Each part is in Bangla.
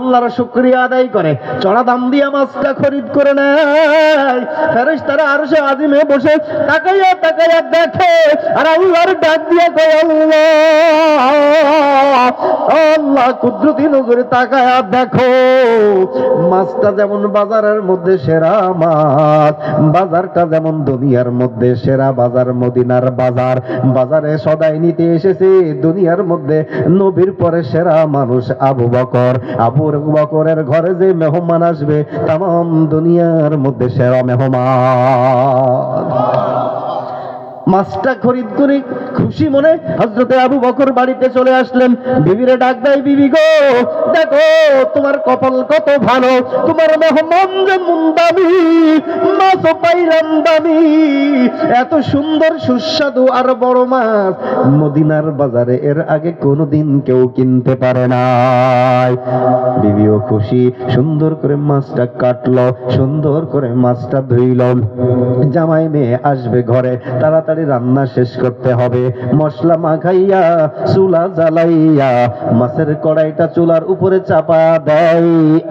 আল্লাহর শুকরিয়া আদায় করে চড়া দাম দিয়া মাছটা খরিদ করে নেয়। ফেরেশতারা আরশে আজিমে বসে তাকাইয়া তাকাইয়া দেখে আর আল্লাহর ডাক দিয়া কয় আল্লাহ আল্লাহ কুদরতি নজরে তাকাইয়া দেখো মাছটা যেমন বাজারের মধ্যে সেরা মাছ, বাজারটা যেমন দুনিয়ার মধ্যে সেরা বাজার, মদিনার বাজার, বাজারে সদাই নিতে এসেছে দুনিয়ার মধ্যে নবীর পরে সেরা মানুষ আবু বকর। আবু বকরের ঘরে যে মেহমান আসবে তাম দুনিয়ার মধ্যে সেরা মেহমান। মাছটা খরিদ করে খুশি মনে হযরতে আবু বকর বাড়িতে চলে আসলেন। বিবিরে ডাক দেয়, বিবি গো দেখো তোমার কপাল কত ভালো, তোমার মেহমান যেমন দামি মাছও পাইলাম দামি। এত সুন্দর সুস্বাদু আর বড় মাছ মদিনার বাজারে এর আগে কোনোদিন কেউ কিনতে পারে নাই। বিবিও খুশি, সুন্দর করে মাছটা কাটলো, সুন্দর করে মাছটা ধুইল। জামাই মেয়ে আসবে ঘরে, তাড়াতাড়ি রান্না শেষ করতে হবে। মশলা মাখাইয়া চুলা জ্বালাইয়া মাছের কড়াইটা চুলার উপরে চাপা দেয়,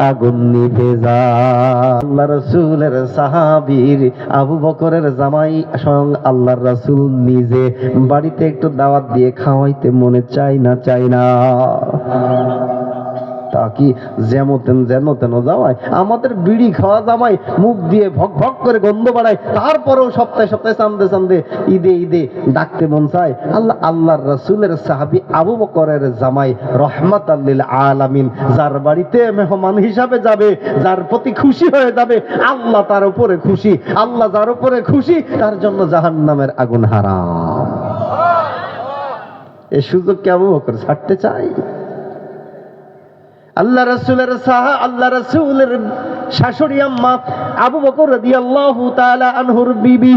আগুন নিভে যায়। আল্লাহ রাসূলের সাহাবীর আবু বকরের জামাই স্বয়ং আল্লাহর রাসূল নিজে বাড়িতে একটু দাওয়াত দিয়ে খাওয়াইতে মনে চাই না তা কি যেন তেন জামাই, আমাদের বিড়ি খাওয়া জামাই মুখ দিয়ে ভক ভক করে গন্ধ বাড়ায়, তারপরেও সপ্তাহে সপ্তাহে চান্দে ঈদে ডাকতে মন চায়। আল্লাহর রাসূলের সাহাবী আবু বকরের জামাই রহমাতাল লিল আলামিন, যার বাড়িতে মেহমান হিসাবে যাবে, যার প্রতি খুশি হয়ে যাবে, আল্লাহ তার উপরে খুশি। আল্লাহ যার উপরে খুশি তার জন্য জাহান্নামের আগুন হারাম। এই সুযোগ কি আবু বকর ছাড়তে চায়? আল্লাহ রাসূলের শাশুড়ি আম্মা আবু বকর রাদিয়াল্লাহু তাআলা আনহুর বিবি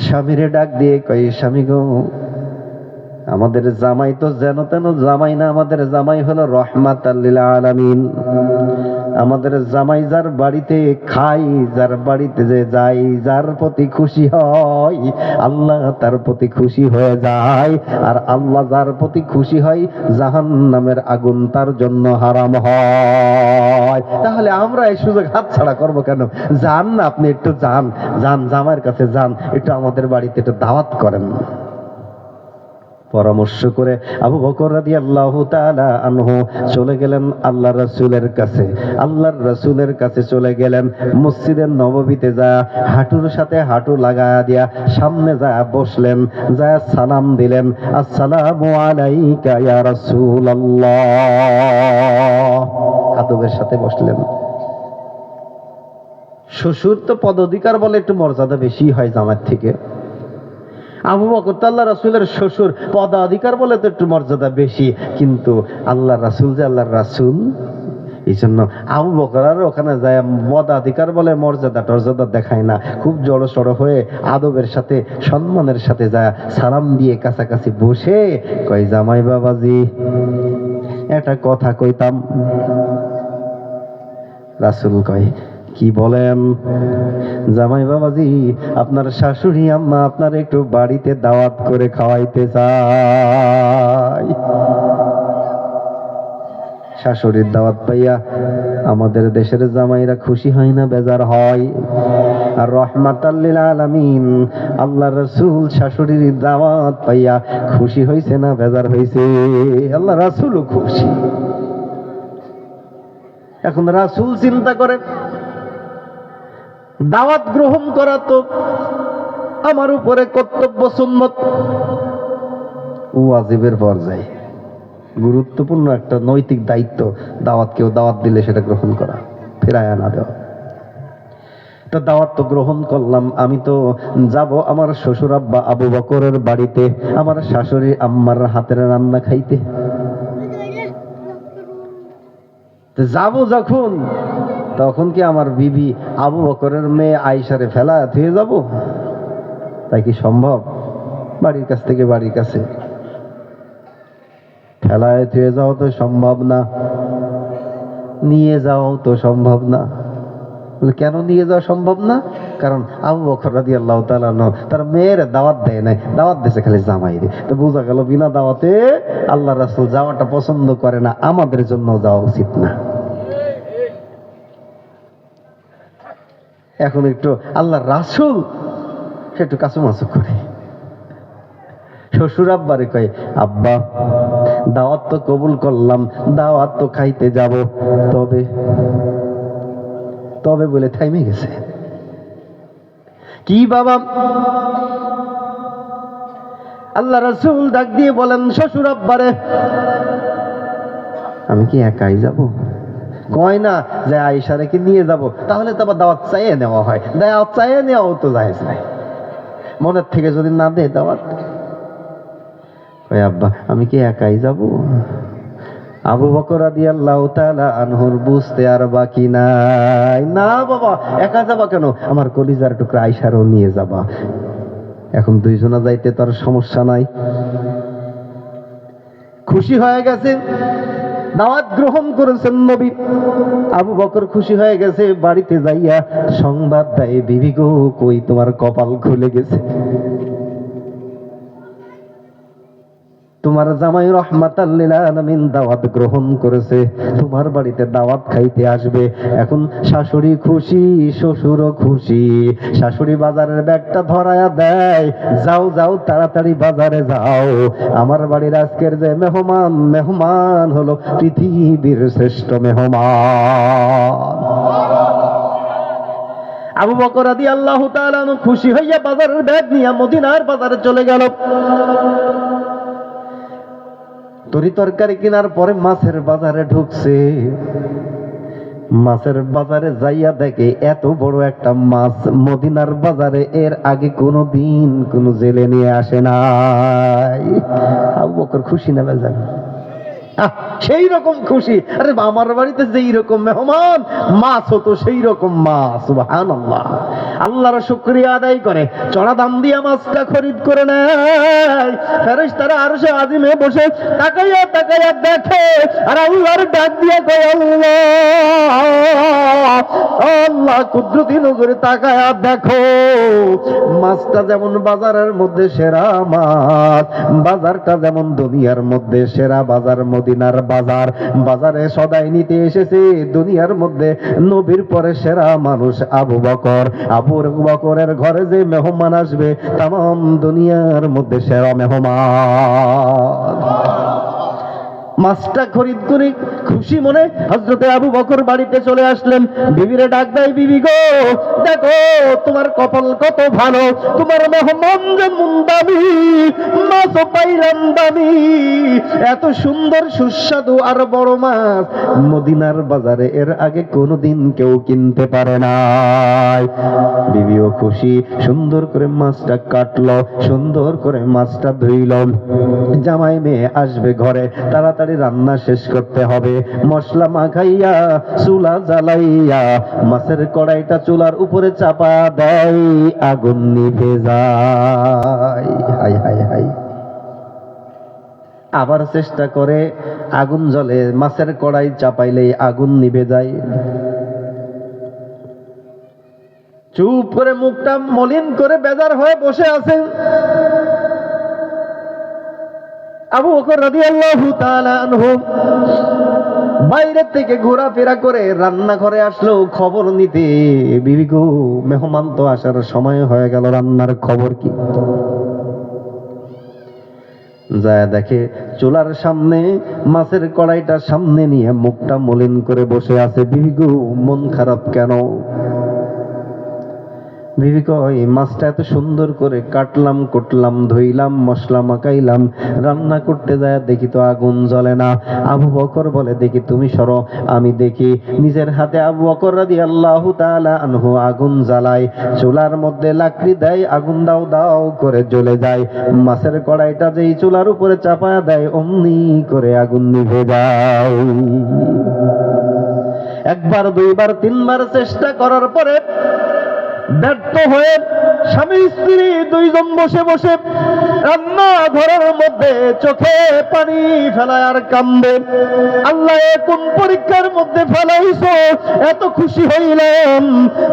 স্বামীরে ডাক দিয়ে কয়, স্বামী গো আমাদের জামাই তো যেন তেন জামাই না, আমাদের জামাই হলো রহমাতাল লিল আলামিন। আমাদের জামাই যার বাড়িতে খাই, যার বাড়িতে যে যাই, যার প্রতি খুশি হয় আল্লাহ তার প্রতি খুশি হয়ে যায়, আর আল্লাহ যার প্রতি খুশি হয় জাহান্নামের আগুন তার জন্য হারাম হয়। তাহলে আমরা এই সুযোগ হাতছাড়া করবো কেন? যান না, আপনি একটু যান জামাইয়ের কাছে যান, একটু আমাদের বাড়িতে একটু দাওয়াত করেন। পরামর্শ করে আবু বকর রাদিয়াল্লাহু তাআলা আনহু চলে গেলেন আল্লাহর রাসূলের কাছে। আল্লাহর রাসূলের কাছে চলে গেলেন, মসজিদের নববীতে যা হাঁটুর সাথে হাঁটু লাগায়া দিয়া সামনে যা বসলেন, যা সালাম দিলেন, আসসালামু আলাইকা ইয়া রাসূলুল্লাহ, আদবের সাথে বসলেন। শ্বশুর তো পদাধিকার বলে একটু মর্যাদা বেশি হয় জামাই থেকে। আবু বকর তো আল্লাহ রাসূলের শ্বশুর, পদাধিকার বলে তো একটু মর্যাদা বেশি, কিন্তু আল্লাহ রাসূল যে আল্লাহর রাসূল, এই জন্য আবু বকর আর ওখানে যায় পদাধিকার বলে মর্যাদা টর্যাদা দেখায় না, খুব জড়ো সড়ো হয়ে আদবের সাথে সম্মানের সাথে যায় সালাম দিয়ে কাছাকাছি বসে কয়, জামাই বাবাজি একটা কথা কইতাম। রাসূল কয়, কি বলেন? জামাই বাবাজি আপনার শাশুড়ি আম্মা আপনার একটু বাড়িতে দাওয়াত করে খাওয়াইতে চাই। শাশুড়ির দাওয়াত পাইয়া আমাদের দেশের জামাইরা খুশি হয় না, বেজার হয়। আর রহমাতাল লিল আলামিন আল্লাহর রাসূল শাশুড়ির দাওয়াত পাইয়া খুশি হইছে না বেজার হইছে? আল্লাহ রাসূলও খুশি। এখন রাসূল চিন্তা করে, দাওয়াত গ্রহণ করা তো আমার উপরে কর্তব্য, সুন্নত, ওয়াজিবের পর্যায়ে গুরুত্বপূর্ণ একটা নৈতিক দায়িত্ব। কেউ দাওয়াত দিলে সেটা গ্রহণ করা, ফেরায় না দেওয়া। তো দাওয়াত তো গ্রহণ করলাম, আমি তো যাব আমার শ্বশুর আব্বা আবু বকরের বাড়িতে আমার শাশুড়ি আম্মার হাতের রান্না খাইতে। যাব যখন, তখন কি আমার বিবি আবু বকরের মেয়ে আয়েশারে ফেলা ধুয়ে যাব? তাই কি সম্ভব? বাড়ির কাছ থেকে বাড়ির কাছে ফেলায় ধুয়ে যাও তো সম্ভব না, নিয়ে যাও তো সম্ভব না। কেন নিয়ে যাওয়া সম্ভব না? কারণ আবু বকর রাদিয়াল্লাহু তাআলা তার মেয়ের দাওয়াত দেয় নাই, দাওয়াত দিয়েছে খালি জামাইরে। তো বোঝা গেল বিনা দাওয়াতে আল্লাহ রাসূল যাওয়াটা পছন্দ করে না, আমাদের জন্য যাওয়া উচিত না। এখন একটু আল্লাহ রাসূল একটু কাছুমাছু করে, শ্বশুর আব্বারে কয়, আব্বা দাওয়াত তো কবুল করলাম, দাওয়াত তো খাইতে যাব, তবে তবে বলে থাইমে গেছে। কি বাবা? আল্লাহ রাসূল ডাক দিয়ে বলেন, শ্বশুর আব্বারে আমি কি একাই যাব? কয় না যে আয়েশারে কি নিয়ে যাব, তাহলে তো আবার দাওয়াত চাইয়ে নেওয়া হয়, দাওয়াত চাইয়ে নেওয়াও তো জায়েজ নাই, মনের থেকে যদি না দেয় দাওয়াত। কয় আব্বা আমি কি একাই যাব? আবু বকর রাদিয়াল্লাহু তাআলা আনহুর বুঝতে আর বাকি নাই, না বাবা একা যাবা কেন, আমার কলিজার টুকরা আয়েশারও নিয়ে যাবা। এখন দুইজনা যাইতে তার সমস্যা নাই। খুশি হয়ে গেছে, দাওয়াত গ্রহণ করেছেন নবী। আবু বকর খুশি হয়ে গেছে, বাড়িতে যাইয়া সংবাদ দেয়, বিবি গো কই তোমার কপাল খুলে গেছে, তোমার জামাই রাহমাতাল লিল আলামিন দাওয়াত গ্রহণ করেছে, তোমার বাড়িতে দাওয়াত খাইতে আসবে। এখন শাশুড়ি খুশি, শ্বশুরও খুশি। শাশুড়ি বাজারের ব্যাগটা ধরায়া দেয়, যাও যাও তাড়াতাড়ি বাজারে যাও, আমার বাড়ির আজকের যে মেহমান, মেহমান হলো পৃথিবীর শ্রেষ্ঠ মেহমান। আবু বকর রাদিয়াল্লাহু তাআলা খুশি হইয়া বাজারের ব্যাগ নিয়ে মদিনার বাজারে চলে গেল। তরি তরকারি কেনার পরে মাছের বাজারে ঢুকছে। মাছের বাজারে যাইয়া দেখে এত বড় একটা মাছ মদিনার বাজারে এর আগে কোনোদিন কোনো জেলে নিয়ে আসে নাই। আবু বকর খুশি না বেজান? সেই রকম খুশি। আরে আমার বাড়িতে যেই রকম মেহমান, মাছ হতো সেই রকম মাছ। সুবহানাল্লাহ। আল্লাহর শুকরিয়া আদায় করে চড়া দাম দিয়া মাছটা খরিদ করে নেয়। ফেরেশতারা আরশে আজিমে বসে তাকাইয়া তাকাইয়া দেখে, আর আল্লাহর ডাক দিয়া কয়, আল্লাহ আল্লাহ কুদরতি নজরে তাকায়া দেখো, মাছটা যেমন বাজারের মধ্যে সেরা মাছ, বাজারটা যেমন দুনিয়ার মধ্যে সেরা বাজার মদিনার বাজার। বাজারে সদাই নিতে এসেছে দুনিয়ার মধ্যে নবীর পরে সেরা মানুষ আবু বকর। আবু বকরের ঘরে যে মেহমান আসবে তাম দুনিয়ার মধ্যে সেরা মেহমান। মাছটা খরিদ করে খুশি মনে হযরতে আবু বকর বাড়িতে চলে আসলেন। বিবিরে ডাক দেয়, বিবি গো দেখো তোমার কপাল কত ভালো, তোমার মেহমান যেমন দামি, মাছও পাইলাম দামি। এত সুন্দর সুস্বাদু আর বড় মাছ মদিনার বাজারে এর আগে কোনোদিন কেউ কিনতে পারে নাই। বিবিও খুশি, সুন্দর করে মাছটা কাটলো, সুন্দর করে মাছটা ধুইল। জামাই মেয়ে আসবে ঘরে, তাড়াতাড়ি রান্না শেষ করতে হবে। মশলা মাখাইয়া চুলা জ্বালাইয়া মাছের কড়াইটা চুলার উপরে চাপা দেয়, আগুন নিভে যায়। High high high. আবার চেষ্টা করে, আগুন জ্বলে, মাছের কড়াই চাপাইলেই আগুন নিভে যায়। চুপ করে মুখটা মলিন করে বেজার হয়ে বসে আছেন আবু বকর রাদিয়াল্লাহু তাআলা আনহু। বাইরে থেকে ঘোরাফেরা করে রান্নাঘরে আসলো খবর নিতে, বিবি গো মেহমান তো আসার সময় হয়ে গেল, রান্নার খবর কি? যায় দেখে চুলার সামনে মাছের কড়াইটা সামনে নিয়ে মুখটা মলিন করে বসে আছে। বিবি গো মন খারাপ কেন? বিবি কয়, মাছটা এত সুন্দর করে কাটলাম, কুটলাম, ধুইলাম, মশলা মাখাইলাম, রান্না করতে যায় দেখি তো আগুন জ্বলে না। আবু বকর বলে, দেখি তুমি সরো, আমি দেখি। নিজের হাতে আবু বকর রাদিয়াল্লাহু তাআলা আনহু আগুন জ্বালায়, চুলার মধ্যে লাকড়ি দেয়, আগুন দাও দাও করে জ্বলে যায়। মাছের কড়াইটা যেই চুলার উপরে চাপায়া দেয়, অমনি করে আগুন নিভে যায়। একবার, দুইবার, তিনবার চেষ্টা করার পরে ব্যর্থ হয়ে স্বামী স্ত্রী দুইজন বসে বসে রান্না ঘরের মধ্যে চোখে পানি ফেলায় আর কান্দে, আল্লাহ কোন পরীক্ষার মধ্যে ফেলাইছো, এত খুশি হইলাম।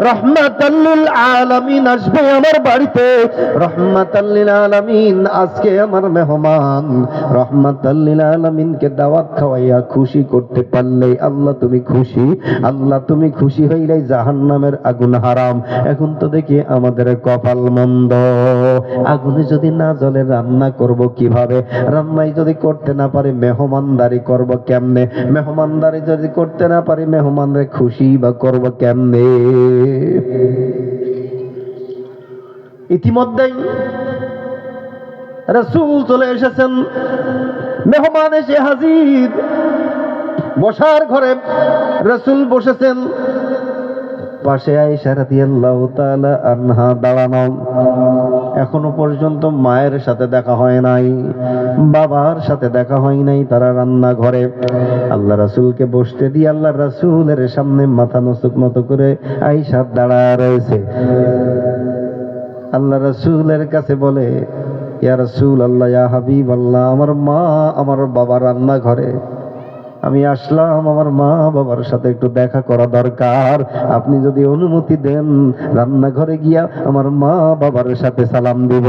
রহমাতাল লিল আলামিন আসবে আমার বাড়িতে, রহমাতাল লিল আলামিন আজকে আমার মেহমান, রহমাতাল লিল আলামিনকে দাওয়াত খাওয়াইয়া খুশি করতে পারলে আল্লাহ তুমি খুশি। আল্লাহ তুমি খুশি হইলে জাহান্নামের আগুন হারাম। এখন তো দেখি আমাদের কপাল মন্দ, আগুনে যদি না জ্বলে রান্না করব কিভাবে? রান্নাই যদি করতে না পারি মেহমানদারি করব কেমনে? মেহমানদারি যদি করতে না পারি মেহমানরে খুশি বা করব কেমনে? ইতিমধ্যেই রাসূল চলে এসেছেন, মেহমান এসে হাজির। বসার ঘরে রাসূল বসেছেন, পাশে আয়েশা রাদিয়াল্লাহু তাআলা আনহা দাঁড়ানো। এখনো পর্যন্ত মায়ের সাথে দেখা হয় নাই, বাবার সাথে দেখা হয় নাই, তারা রান্নাঘরে। আল্লাহ রাসূলকে বসতে দিয়ে আল্লাহ রাসূলের সামনে মাথা নত করে আয়েশা দাঁড়ায় রয়েছে। আল্লাহ রাসূলের কাছে বলে, ইয়া রাসূলুল্লাহ, ইয়া হাবিবাল্লাহ, আমার মা আমার বাবা রান্নাঘরে, আমি আসলাম আমার মা বাবার সাথে একটু দেখা করা দরকার। আপনি যদি অনুমতি দেন রান্নাঘরে গিয়া আমার মা বাবার সাথে সালাম দিব।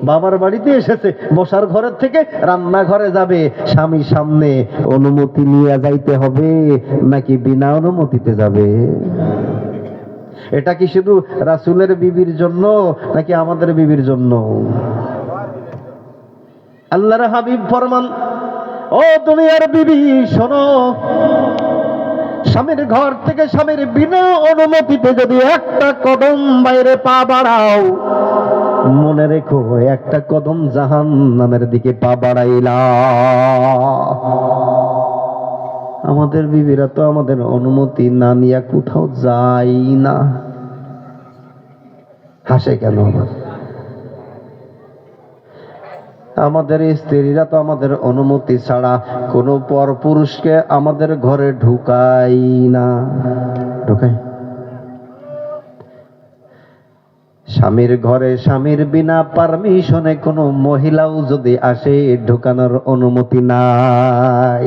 বাবার বাড়িতে এসেছে, বসার ঘরের থেকে রান্নাঘরে যাবে, স্বামীর সামনে অনুমতি নিয়ে যাইতে হবে নাকি বিনা অনুমতিতে যাবে? এটা কি শুধু রাসূলের বিবির জন্য নাকি আমাদের বিবির জন্য? আল্লাহর হাবিব ফরমান, ও দুনিয়ার বিবি শোনো, স্বামীর ঘর থেকে স্বামীর বিনা অনুমতিতে যদি একটা কদম বাইরে পা বাড়াও, মনে রেখো একটা কদম জাহান্নামের দিকে পা বাড়াইলা। আমাদের বিবিরা তো আমাদের অনুমতি না নিয়ে কোথাও যায় না। হাসে কেন? আমাদের স্ত্রীরা তো আমাদের অনুমতি ছাড়া কোনো পরপুরুষকে আমাদের ঘরে ঢুকাই না। ঢুকাই? স্বামীর ঘরে স্বামীর বিনা পারমিশনে কোনো মহিলাও যদি আসে ঢুকানোর অনুমতি নাই।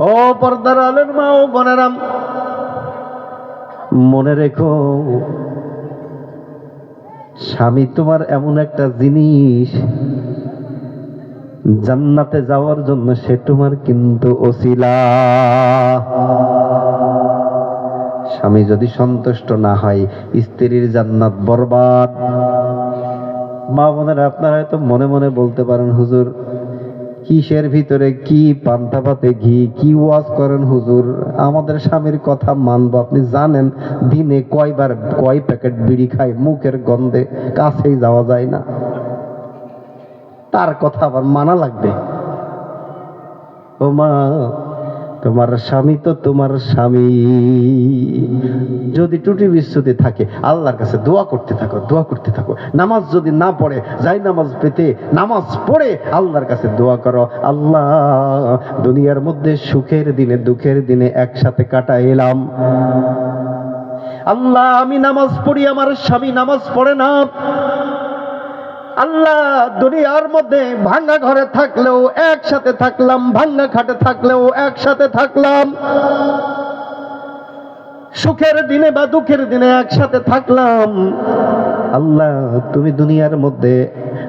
ও পর্দার আলের মা ও বোনেরা, মনে রেখো স্বামী তোমার এমন একটা জিনিস, জান্নাতে যাওয়ার জন্য সে তোমার কিন্তু ওসিলা। স্বামী যদি সন্তুষ্ট না হয় স্ত্রীর জান্নাত বরবাদ। মা বোনেরা, আপনারা হয়তো মনে মনে বলতে পারেন, হুজুর কিসের ভিতরে কি পান্তা ভাতে ঘি, কি ওয়াজ করেন হুজুর? আমাদের স্বামীর কথা মানবো? আপনি জানেন দিনে কয়বার কয় প্যাকেট বিড়ি খাই, মুখের গন্ধে কাছেই যাওয়া যায় না, তার কথা আবার মানা লাগবে? ও মা, তোমার স্বামী তো তোমার স্বামী। যদি ত্রুটি বিচ্যুতি থাকে আল্লাহর কাছে দোয়া করতে থাকো, দোয়া করতে থাকো। নামাজ যদি না পড়ে, যাই নামাজ পেতে নামাজ পড়ে আল্লাহর কাছে দোয়া করো, আল্লাহ দুনিয়ার মধ্যে সুখের দিনে দুঃখের দিনে একসাথে কাটাইলাম। আল্লাহ আমি নামাজ পড়ি, আমার স্বামী নামাজ পড়ে না। আল্লাহ দুনিয়ার মধ্যে ভাঙ্গা ঘরে থাকলেও একসাথে থাকলাম, ভাঙ্গা খাটে থাকলেও একসাথে থাকলাম, সুখের দিনে বা দুঃখের দিনে একসাথে থাকলাম। আল্লাহ তুমি দুনিয়ার মধ্যে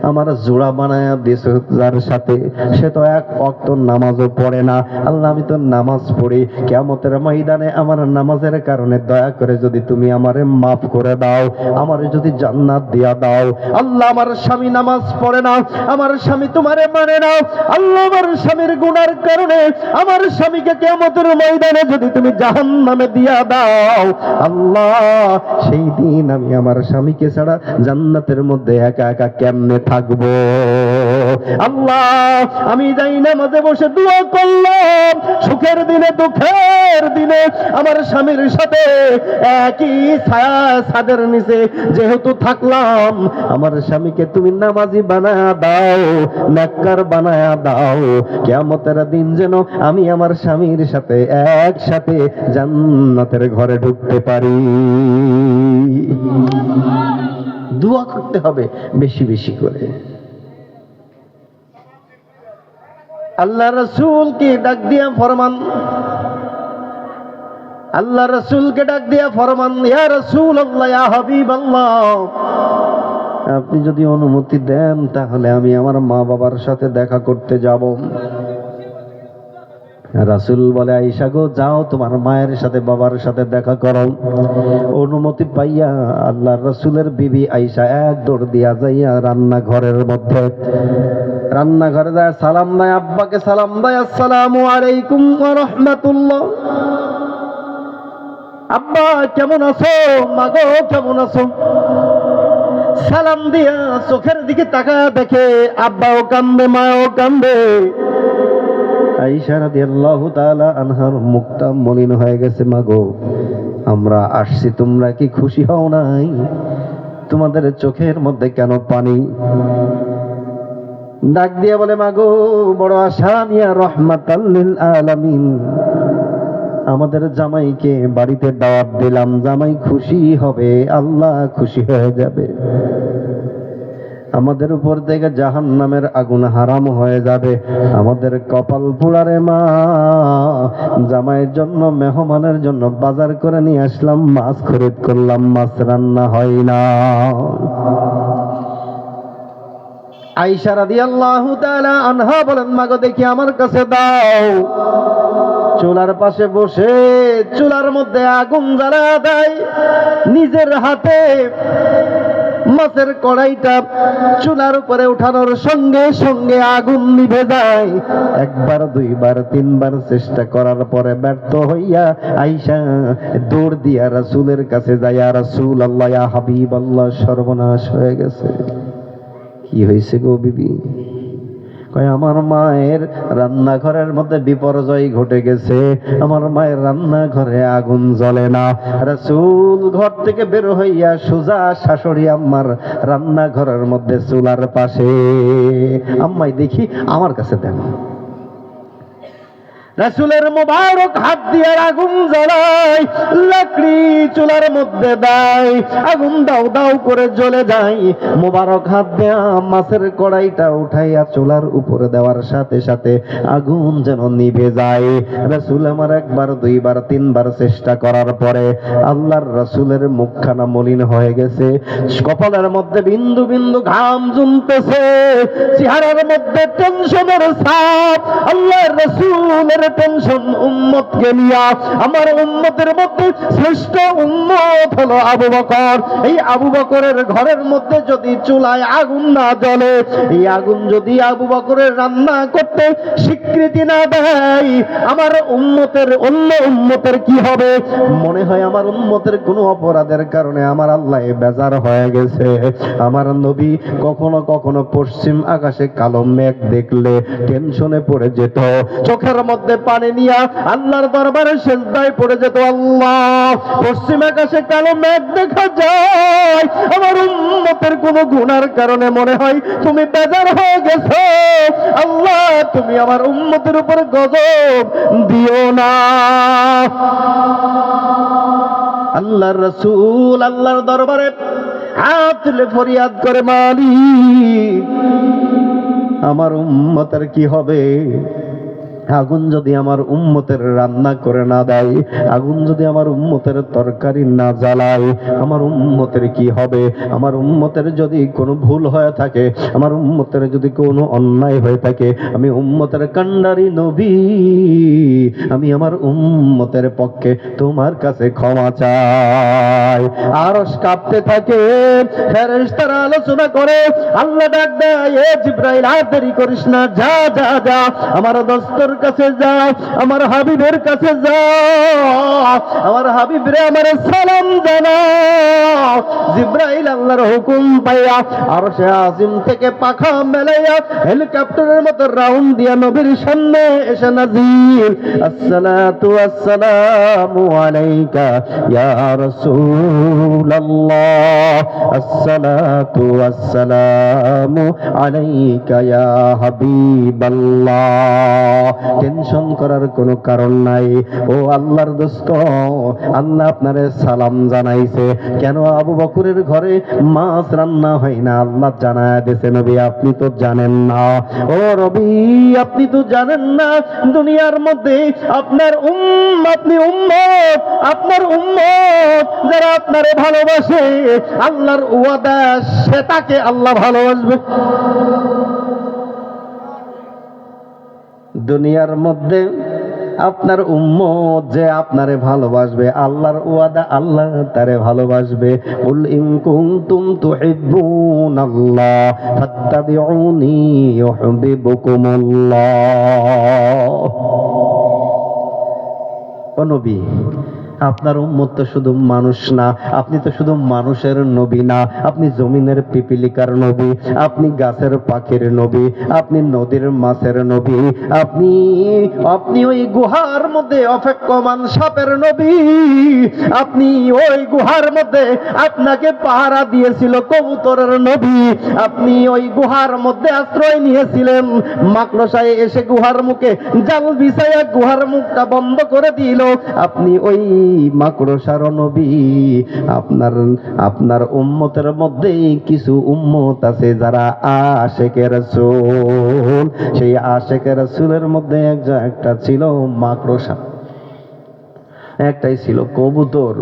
আমার জোড়া বানায়া দিয়েছো যার সাথে, সে তো এক ওয়াক্ত নামাজও পড়ে না। আল্লাহ আমি তো নামাজ পড়ি, কিয়ামতের ময়দানে আমার নামাজের কারণে দয়া করে যদি তুমি আমারে মাফ করে দাও, আমারে যদি জান্নাত দিয়া দাও। আল্লাহ আমার স্বামী নামাজ পড়ে না, আমার স্বামী তোমারে মানে না, আল্লাহ আমার স্বামীর গুনার কারণে আমার স্বামীকে কিয়ামতের ময়দানে যদি তুমি জাহান্নামে দিয়া দাও, আল্লাহ সেই দিন আমি আমার স্বামীকে ছাড়া জান্নাতের মধ্যে একা একা কেমনে থাকবো। আল্লাহ, আমি যাই নামাজে বসে দোয়া করলাম, সুখের দিনে দুঃখের দিনে আমার স্বামীর সাথে একই ছাদের নিচে যেহেতু থাকলাম, আমার স্বামীকে তুমি নামাজি বানায়া দাও, নেককার বানায়া দাও। কিয়ামতের দিন যেন আমি আমার স্বামীর সাথে একসাথে জান্নাতের ঘরে ঢুকতে পারি। দোয়া করতে হবে বেশি বেশি করে। আল্লাহ রসুলকে ডাক দিয়া ফরমান, আল্লাহ রসুলকে ডাক দিয়া ফরমান, ইয়া রাসূলুল্লাহ, ইয়া হাবিবাল্লাহ, আপনি যদি অনুমতি দেন তাহলে আমি আমার মা বাবার সাথে দেখা করতে যাব। রাসূল বলে, আয়েশা গো, যাও তোমার মায়ের সাথে বাবার সাথে দেখা করো। অনুমতি পাইয়া আল্লাহর রাসূলের বিবি আয়েশা এক দৌড় দিয়া যাইয়া রান্নাঘরের মধ্যে, রান্নাঘরে যায় সালাম দেয়, আব্বাকে সালাম দেয়, আসসালামু আলাইকুম ওয়া রাহমাতুল্লাহ। আব্বা কেমন আছো? মা গো কেমন আছো? সালাম দিয়া চোখের দিকে তাকায় দেখে আব্বাও কান্দে, মাও কান্দে। আয়েশা রাদিয়াল্লাহু তাআলা আনহার মুখটা মলিন হয়ে গেছে। মা গো, আমরা আসছি, তোমরা কি খুশি হও নাই? তোমাদের চোখের মধ্যে কেন পানি? ডাক দিয়ে বলে, মা গো, বড় আশা নিয়া রাহমাতাল লিল আলামিন আমাদের জামাইকে বাড়িতে দাওয়াত দিলাম, জামাই খুশি হবে, আল্লাহ খুশি হয়ে যাবে, আমাদের উপর থেকে জাহান্নামের আগুন হারাম হয়ে যাবে। আমাদের কপাল পোড়ারে মা, জামাইয়ের জন্য মেহমানের জন্য বাজার করে নিয়ে আসলাম, মাছ খরিদ করলাম, মাছ রান্না হয় না। আয়েশা রাদিয়াল্লাহু তাআলা আনহা বলেন, মা গো দেখি আমার কাছে দাও। চুলার পাশে বসে চুলার মধ্যে আগুন জ্বালা দেয়, নিজের হাতে মাছের কড়াইটা চুলার উপরে উঠানোর সঙ্গে সঙ্গে আগুন নিভে যায়। একবার দুইবার তিনবার চেষ্টা করার পরে ব্যর্থ হইয়া আয়েশা দৌড় দিয়া রাসূলের কাছে যায়, ইয়া রাসূলুল্লাহ, ইয়া হাবিবাল্লাহ, সর্বনাশ হয়ে গেছে। কি হয়েছে গো বিবি? কয়, আমার মায়ের রান্নাঘরের মধ্যে বিপর্যয় ঘটে গেছে, আমার মায়ের রান্নাঘরে আগুন জ্বলে না। রাসূল ঘর থেকে বের হইয়া সোজা শাশুড়ি আম্মার রান্নাঘরের মধ্যে চুলার পাশে, আম্মাই দেখি আমার কাছে দেন। রাসূলের মোবারক হাত দিয়ে আগুন জ্বালায়, লাকড়ি চুলার মধ্যে দেয়, আগুন দাও দাও করে জ্বলে যায়। মোবারক হাত দেয়া মাছের কড়াইটা উঠাইয়া চুলার উপরে দেওয়ার সাথে সাথে আগুন যেন নিভে যায়। রাসূল আমার একবার দুইবার তিনবার চেষ্টা করার পরে আল্লাহর রাসূলের মুখখানা মলিন হয়ে গেছে, কপালের মধ্যে বিন্দু বিন্দু ঘাম জমতেছে, চেহারার মধ্যে টেনশনের ছাপ। আল্লাহর রাসূলের টেনশন উম্মতকে নিয়া। আমার উম্মতের মধ্যে শ্রেষ্ঠ উম্মত হলো আবু বকর। এই আবু বকরের ঘরের মধ্যে যদি চুলায় আগুন না জ্বলে, এই আগুন যদি আবু বকরের রান্না করতে স্বীকৃতি না দেয়, আমার উম্মতের অন্য উম্মতের কি হবে? মনে হয় আমার উম্মতের কোনো অপরাধের কারণে আমার আল্লাহ বেজার হয়ে গেছে। আমার নবী কখনো কখনো পশ্চিম আকাশে কালো মেঘ দেখলে টেনশনে পড়ে যেত, চোখের মধ্যে পানি নিয়া আল্লাহর দরবারে সিজদায় পড়ে যেত, আল্লাহ পশ্চিম আকাশে কালো মেঘ দেখা যায়, আমার উম্মতের কোন গুনার কারণে মনে হয় তুমি বেজার হয়ে গেছো, আল্লাহ তুমি আমার উম্মতের উপর গজব দিও না। আল্লাহর রাসূল আল্লাহর দরবারে হাত তুলে ফরিয়াদ করে, মালিক আমার উম্মতের কি হবে? আগুন যদি আমার উম্মতের রান্না করে না দেয়, আগুন যদি আমার উম্মতের তরকারি না জ্বালায়, আমার উম্মতের কি হবে? আমার উম্মতের যদি কোনো ভুল হয়ে থাকে, আমার উম্মতের যদি কোনো অন্যায় হয়ে থাকে, আমি উম্মতের কান্ডারি নবী, আমি আমার উম্মতের পক্ষে তোমার কাছে ক্ষমা চাই। আরশ কাঁপতে থাকে, ফেরেশতারা আলোচনা করে, আল্লাহ ডাক দেয়, এ জিবরাইল আর দেরি করিস না, যা যা যা আমার দস্তর কাছে যাও, আমার হাবিবের কাছে যাও, আমার হাবিবরে আমার সালাম জানাও। জিব্রাইল আল্লাহর হুকুম পাইয়া আরশে আজিম থেকে পাখা মেলাইয়া হেলিকপ্টারের মতো রাউন্ড দিয়া নবীর সামনে এসে নাজির। আসসালাতু আসসালামু আলাইকা ইয়া রাসূলুল্লাহ, আসসালাতু আসসালামু আলাইকা ইয়া হাবিবাল্লাহ। টেনশন করার কোনো কারণ নাই। ও আল্লাহর দোস্ত, আল্লাহ আপনারে সালাম জানাইছে। কেন আবু বকরের ঘরে মাছ রান্না হয় না? আল্লাহ জানায় দিয়েছে নবী, আপনি তো জানেন না। ও নবী, আপনি তো জানেন না দুনিয়ার মধ্যে আপনার আপনি উম্মত, আপনার উম্মত যারা আপনারে ভালোবাসে, আল্লাহর ওয়াদা সে তাকে আল্লাহ ভালোবাসবে। দুনিয়ার মধ্যে আপনার উম্মত যে আপনারে ভালোবাসবে, আল্লাহর ওয়াদা আল্লাহ তারে ভালোবাসবে। কুল ইন কুনতুম তুহিব্বুনাল্লাহ ফাত্তাবিউনি ইউহিব্বুকুমুল্লাহ। ও নবী, আপনার উম্মত তো শুধু মানুষ না, আপনি তো শুধু মানুষের নবী না, আপনি জমিনের পিপিলিকার নবী, আপনি গাছের পাখির নবী, আপনি নদীর মাছের নবী, আপনি ওই গুহার মধ্যে অপেক্ষমান সাপের নবী, আপনি ওই গুহার মধ্যে আপনাকে পাহারা দিয়েছিল কবুতরের নবী, আপনি ওই গুহার মধ্যে আশ্রয় নিয়েছিলেন, মাকড়সায় এসে গুহার মুখে জাল বিছাইয়া গুহার মুখটা বন্ধ করে দিল, আপনি ওই মাকড়সার নবী। আপনার উম্মতের মধ্যে কিছু উম্মত আছে যারা আশিকে রাসূল, সেই আশিকে রাসূলের মধ্যে একটা ছিল মাকড়সা, একটাই ছিল কবুতর,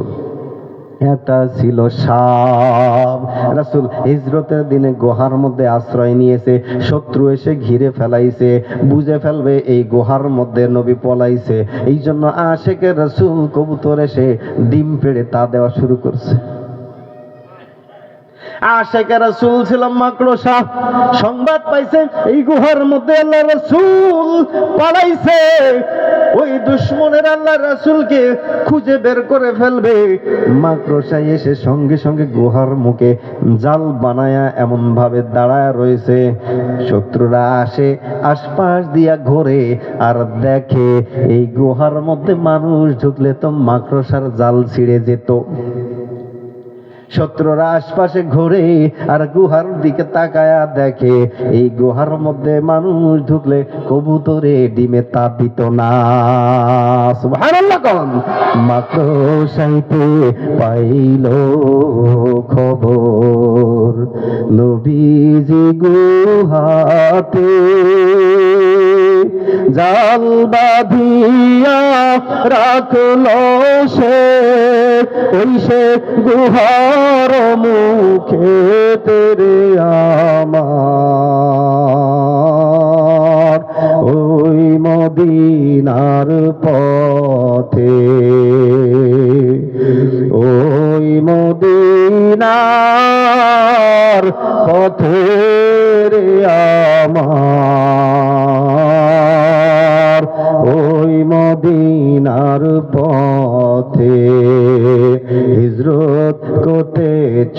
একটা ছিল সাপ। রাসূল হিজরতের দিনে গুহার মধ্যে আশ্রয় নিয়েছে, শত্রু এসে ঘিরে ফেলাইছে, বুঝে ফেলবে এই গুহার মধ্যে নবী পলাইছে, এই জন্য আশিকে রাসূল কবুতর এসে ডিম পেড়ে তা দেওয়া শুরু করছে। আশিকে রাসূল ছিল মাকড়সা, সংবাদ পাইছে এই গুহার মধ্যে আল্লাহ রাসূল পালাইছে, ওই দুশমনের আল্লাহ রাসূলকে খুঁজে বের করে ফেলবে। মাকড়সা এসে সঙ্গে সঙ্গে গুহার মুখে জাল বানায়া এমন ভাবে দাঁড়ায় রয়েছে, শত্রুরা আসে আশপাশ দিয়া ঘোরে আর দেখে এই গুহার মধ্যে মানুষ ঢুকলে তো মাকড়সার জাল ছিঁড়ে যেত। শত্রুরা আশপাশে ঘুরে আর গুহার দিকে তাকায়া দেখে এই গুহার মধ্যে মানুষ ঢুকলে কবুতরে ডিমে তা দিত না। সুবহানাল্লাহ। কোন মাকড়সাইতে পাইল খবর, নবীজি গুহাতে জাল বাঁধিয়া রাখল সে, ওই সে গুহার মুখে তেরে আমার, ওই মদিনার পথে, ওই মদিনার পথে রে আমার, ওই মদিনার পথে হিজরত করতে